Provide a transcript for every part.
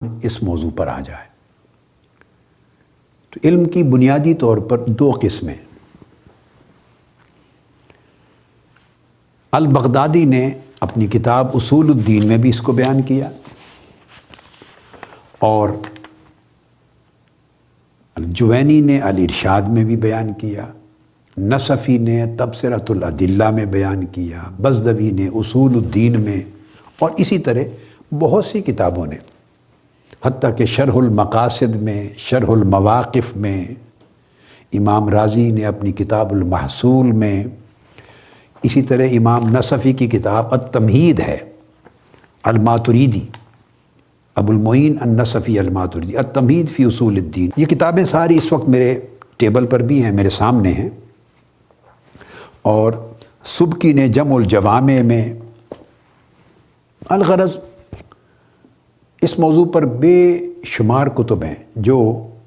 اس موضوع پر آ جائے تو علم کی بنیادی طور پر دو قسمیں۔ البغدادی نے اپنی کتاب اصول الدین میں بھی اس کو بیان کیا، اور الجوینی نے الارشاد میں بھی بیان کیا، نصفی نے تبصرۃ الادلہ میں بیان کیا، بزدوی نے اصول الدین میں، اور اسی طرح بہت سی کتابوں نے، حتیٰ کہ شرح المقاصد میں، شرح المواقف میں، امام رازی نے اپنی کتاب المحصول میں، اسی طرح امام نصفی کی کتاب التمہید ہے، الماتریدی، ابو المعین النصفی الماتریدی، التمہید فی اصول الدین۔ یہ کتابیں ساری اس وقت میرے ٹیبل پر بھی ہیں، میرے سامنے ہیں، اور سبکی نے جمع الجوامع میں۔ الغرض اس موضوع پر بے شمار کتب ہیں جو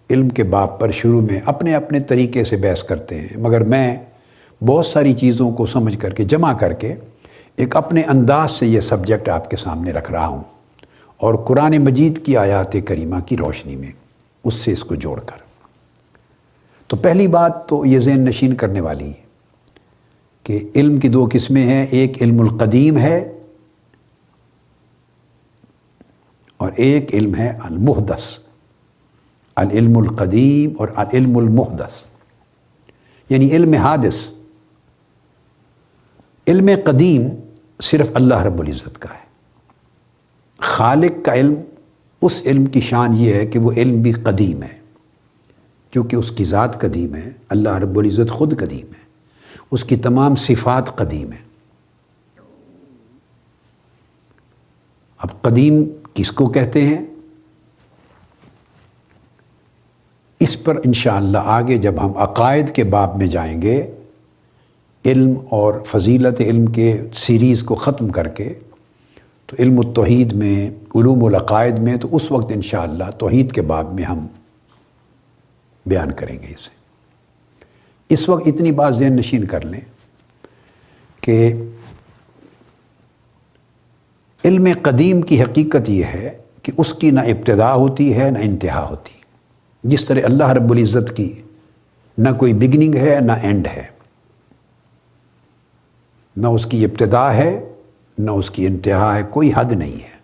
علم کے باب پر شروع میں اپنے اپنے طریقے سے بحث کرتے ہیں، مگر میں بہت ساری چیزوں کو سمجھ کر کے، جمع کر کے، ایک اپنے انداز سے یہ سبجیکٹ آپ کے سامنے رکھ رہا ہوں، اور قرآن مجید کی آیات کریمہ کی روشنی میں اس سے اس کو جوڑ کر۔ تو پہلی بات تو یہ ذہن نشین کرنے والی ہے کہ علم کی دو قسمیں ہیں، ایک علم القدیم ہے اور ایک علم ہے المحدث، العلم القدیم اور العلم المحدث، یعنی علم حادث۔ علم قدیم صرف اللہ رب العزت کا ہے۔ خالق کا علم، اس علم کی شان یہ ہے کہ وہ علم بھی قدیم ہے، کیونکہ اس کی ذات قدیم ہے، اللہ رب العزت خود قدیم ہے، اس کی تمام صفات قدیم ہیں۔ اب قدیم کس کو کہتے ہیں؟ اس پر انشاءاللہ آگے جب ہم عقائد کے باب میں جائیں گے، علم اور فضیلت علم کے سیریز کو ختم کر کے، تو علم التوحید میں، علوم العقائد میں، تو اس وقت انشاءاللہ توحید کے باب میں ہم بیان کریں گے اسے۔ اس وقت اتنی بات ذہن نشین کر لیں کہ علم قدیم کی حقیقت یہ ہے کہ اس کی نہ ابتدا ہوتی ہے نہ انتہا ہوتی، جس طرح اللہ رب العزت کی نہ کوئی بگننگ ہے نہ اینڈ ہے، نہ اس کی ابتدا ہے نہ اس کی انتہا ہے، کوئی حد نہیں ہے۔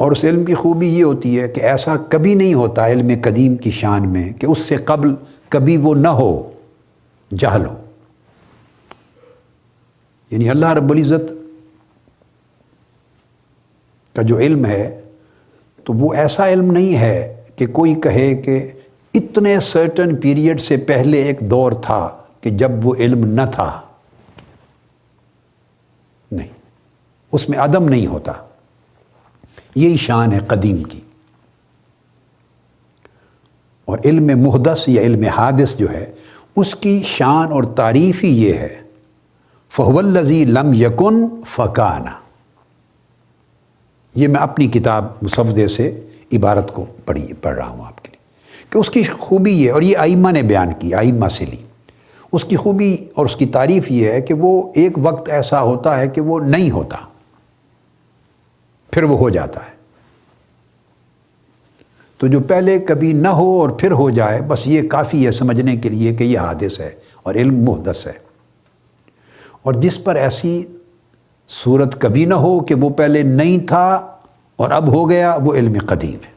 اور اس علم کی خوبی یہ ہوتی ہے کہ ایسا کبھی نہیں ہوتا علم قدیم کی شان میں کہ اس سے قبل کبھی وہ نہ ہو، جہل ہو۔ یعنی اللہ رب العزت کا جو علم ہے تو وہ ایسا علم نہیں ہے کہ کوئی کہے کہ اتنے سرٹن پیریڈ سے پہلے ایک دور تھا کہ جب وہ علم نہ تھا، نہیں، اس میں عدم نہیں ہوتا۔ یہی شان ہے قدیم کی۔ اور علم محدث یا علم حادث جو ہے، اس کی شان اور تعریف ہی یہ ہے، فَهُوَ الَّذِي لَمْ يَكُنْ فَكَانَ۔ یہ میں اپنی کتاب مصفدے سے عبارت کو پڑھ رہا ہوں آپ کے لیے، کہ اس کی خوبی یہ، اور یہ ائمہ نے بیان کی، ائمہ سے لی، اس کی خوبی اور اس کی تعریف یہ ہے کہ وہ ایک وقت ایسا ہوتا ہے کہ وہ نہیں ہوتا، پھر وہ ہو جاتا ہے۔ تو جو پہلے کبھی نہ ہو اور پھر ہو جائے، بس یہ کافی ہے سمجھنے کے لیے کہ یہ حادث ہے اور علم محدث ہے۔ اور جس پر ایسی صورت کبھی نہ ہو کہ وہ پہلے نہیں تھا اور اب ہو گیا، وہ علم قدیم ہے۔